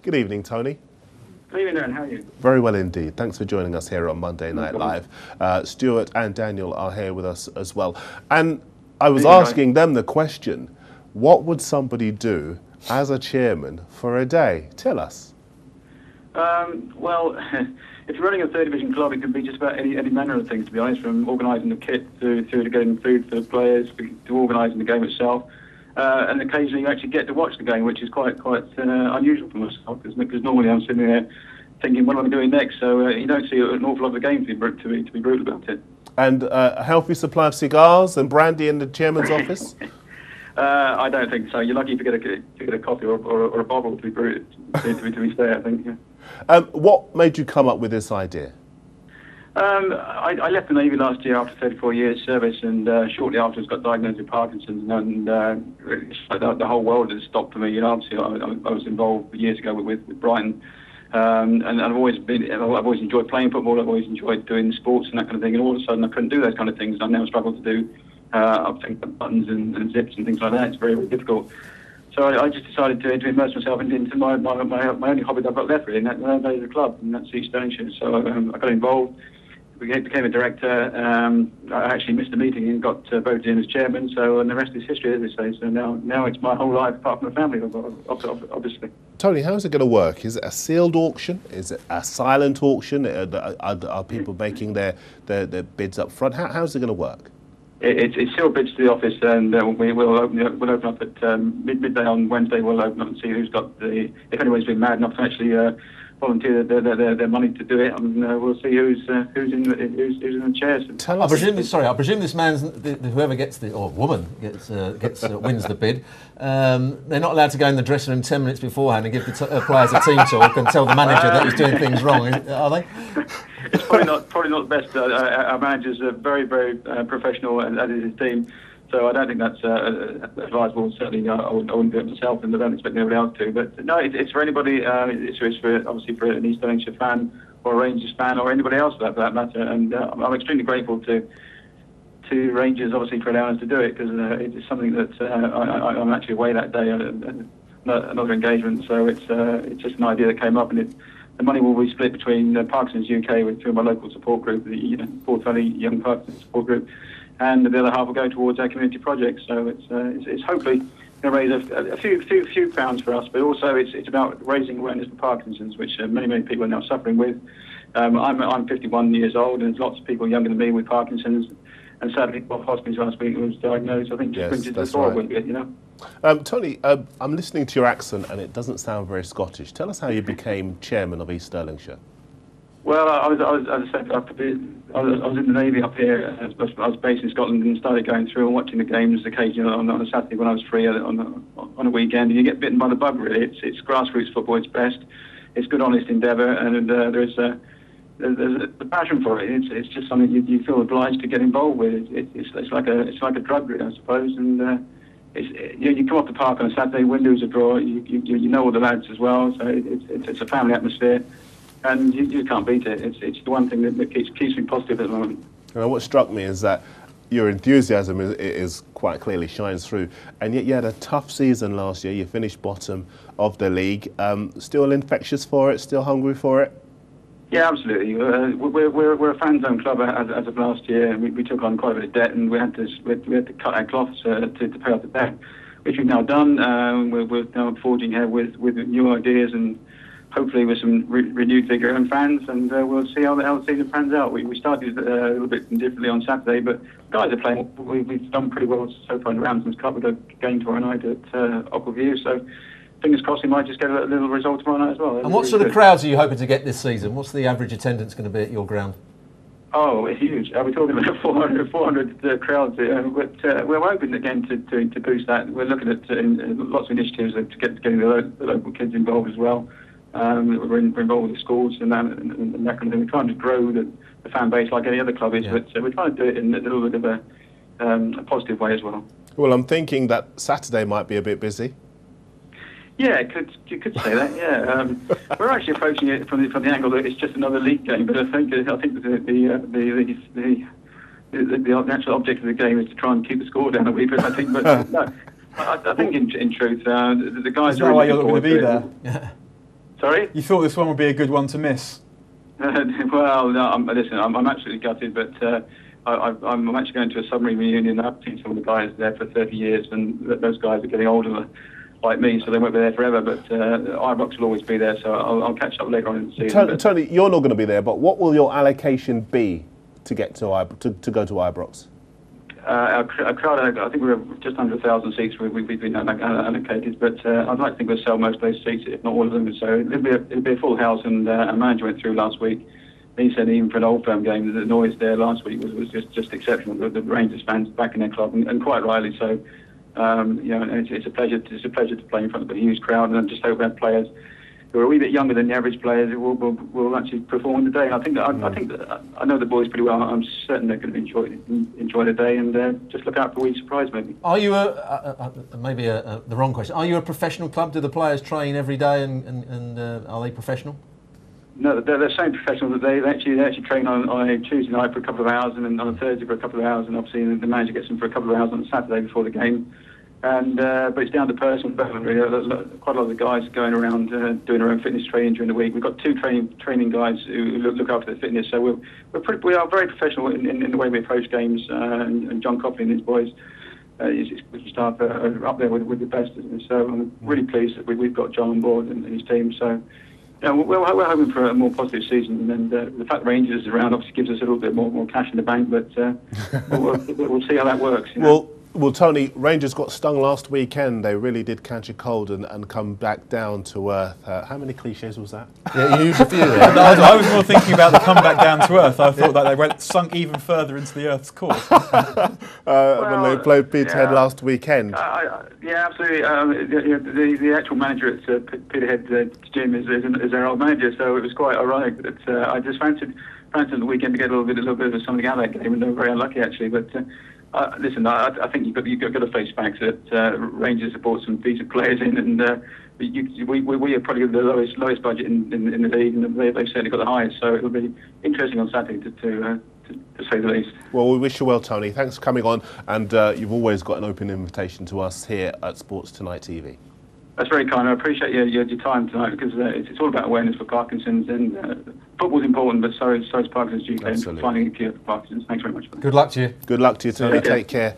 Good evening, Tony. Good evening, Darren. How are you? Very well indeed. Thanks for joining us here on Monday Night Live. Stewart and Daniel are here with us as well. And I was asking them the question, what would somebody do as a chairman for a day? Tell us. Well, if you're running a third division club, it can be just about any manner of things, to be honest, from organising the kit to getting food for the players, to organising the game itself. And occasionally you actually get to watch the game, which is quite unusual for myself, because normally I'm sitting there thinking, what am I doing next? So you don't see an awful lot of the game to be brutal about it. And a healthy supply of cigars and brandy in the chairman's office? I don't think so. You're lucky if you get a coffee or a bottle to be fair, I think. Yeah. What made you come up with this idea? I left the Navy last year after 34 years service, and shortly afterwards got diagnosed with Parkinson's, and the whole world has stopped for me. Obviously I was involved years ago with Brighton, and I've always enjoyed playing football. I've always enjoyed doing sports and that kind of thing. And all of a sudden I couldn't do those kind of things. I now struggle to do buttons and zips and things like that. It's very, very difficult. So I just decided to immerse myself into my only hobby that I've got left, really, and that is the club, and that's Stirlingshire. So I got involved. Became a director. I actually missed a meeting and got voted in as chairman. And the rest is history, as they say. So now it's my whole life, apart from the family, obviously. Tony, how is it going to work? Is it a sealed auction? Is it a silent auction? Are people making their bids up front? How's it going to work? It's sealed bids to the office, and we'll open up at midday on Wednesday. We'll open up and see who's got if anyone's been mad enough to actually volunteer their money to do it, and we'll see who's in the chairs. I presume this man's whoever gets woman wins the bid. They're not allowed to go in the dressing room 10 minutes beforehand and give the players a team talk and tell the manager that he's doing things wrong, are they? It's probably not the best. Our manager's very, very professional, as is his team. So I don't think that's advisable. Certainly, I wouldn't do it myself, and I don't expect anybody else to. But no, it's for anybody. It's obviously for an East Stirlingshire fan or a Rangers fan or anybody else for that matter. And I'm extremely grateful to Rangers, obviously, for allowing us to do it, because it's something that I'm actually away that day, another engagement. So it's just an idea that came up, and the money will be split between Parkinsons UK, with two of my local support group, the forthcoming Young Parkinsons support group, and the other half will go towards our community projects. So it's hopefully going to raise a few pounds for us, but also it's about raising awareness for Parkinson's, which many people are now suffering with. I'm 51 years old, and there's lots of people younger than me with Parkinson's, and sadly Bob Hoskins last week was diagnosed. I think just brings it to the fore a bit, Tony, I'm listening to your accent, and it doesn't sound very Scottish. Tell us how you became chairman of East Stirlingshire. Well, I was in the Navy up here. I was based in Scotland and started going through and watching the games occasionally on a Saturday when I was free on a weekend. And you get bitten by the bug, really. It's grassroots football. It's best. It's good, honest endeavour, and there's a passion for it. It's just something you feel obliged to get involved with. It's like a drug, really, I suppose. And you come off the park on a Saturday, windows are draw. You know all the lads as well, so it's a family atmosphere. And you can't beat it. It's the one thing that keeps me positive at the moment. What struck me is that your enthusiasm is quite clearly shines through, and yet you had a tough season last year. You finished bottom of the league. Still infectious for it? Still hungry for it? Yeah, absolutely. We're a fan zone club as of last year. We took on quite a bit of debt, and we had to cut our cloths to pay off the debt, which we've now done. We're now forging ahead with new ideas and hopefully with some renewed vigour and fans, and we'll see how the season pans out. We started a little bit differently on Saturday, but guys are playing. We've done pretty well so far in the Ramsden's Cup. We've got a game tomorrow night at Aquaview, so fingers crossed we might just get a little result tomorrow night as well. And what sort of crowds are you hoping to get this season? What's the average attendance going to be at your ground? Oh, it's huge. We're talking about 400 crowds, but we're hoping again to boost that. We're looking at lots of initiatives to getting the local kids involved as well. We're involved with the schools and that kind of thing. We're trying to grow the fan base like any other club is, but we're trying to do it in a little bit of a positive way as well. Well, I'm thinking that Saturday might be a bit busy. Yeah, you could say that. Yeah, we're actually approaching it from the angle that it's just another league game, but I think the actual object of the game is to try and keep the score down a wee bit. I think, but no, I think in truth, the guys are. No way you're going to be there. Sorry? You thought this one would be a good one to miss? Well, no, listen, I'm absolutely gutted, but I'm actually going to a submarine reunion. I've seen some of the guys there for 30 years, and those guys are getting older like me, so they won't be there forever, but Ibrox will always be there, so I'll catch up later on in the season. Tony, you're not going to be there, but what will your allocation be to get to go to Ibrox? A crowd, I think we're just under 1,000 seats we've been allocated, but I'd like to think we'll sell most of those seats, if not all of them. So it'll be a full house, and a manager went through last week. He said even for an Old Firm game, the noise there last week was just exceptional. The Rangers fans back in their club, and quite rightly so. It's a pleasure to play in front of a huge crowd, and I just hope we have players who are a wee bit younger than the average players who will actually perform today. And I know the boys pretty well. I'm certain they're going to enjoy the day, and just look out for a wee surprise maybe. Are you the wrong question? Are you a professional club? Do the players train every day, and are they professional? No, they're so professional that they actually train on a Tuesday night for a couple of hours, and then on a Thursday for a couple of hours, and obviously the manager gets them for a couple of hours on a Saturday before the game. And but it's down to personal development really. Quite a lot of the guys are going around doing their own fitness training during the week. We've got two training guys who look after their fitness, so we are very professional in the way we approach games. And John Copley and his boys, his staff are up there with the best. So I'm really pleased that we've got John on board and his team. So. Yeah, we're hoping for a more positive season, and the fact Rangers is around obviously gives us a little bit more cash in the bank, but we'll see how that works. You know? Well, Tony, Rangers got stung last weekend. They really did catch a cold and come back down to earth. How many cliches was that? Yeah, you used a few there. I was more thinking about the comeback down to earth. I thought that they sunk even further into the earth's core. When they played Peterhead last weekend. Yeah, absolutely. The actual manager at Peterhead, Jim, is their old manager, so it was quite ironic that I just fancied the weekend to get a little bit of something out of that game, and they were very unlucky actually. But listen, I think you've got to face facts that Rangers have brought some decent players in, and we are probably the lowest budget in the league, and they've certainly got the highest. So it'll be interesting on Saturday to say the least. Well, we wish you well, Tony. Thanks for coming on, and you've always got an open invitation to us here at Sports Tonight TV. That's very kind. I appreciate your time tonight, because it's all about awareness for Parkinsons, and football's important, but so is Parkinson's UK, and finding a cure for Parkinson's. Thanks very much for that. Good luck to you. Good luck to you, Tony. Take care.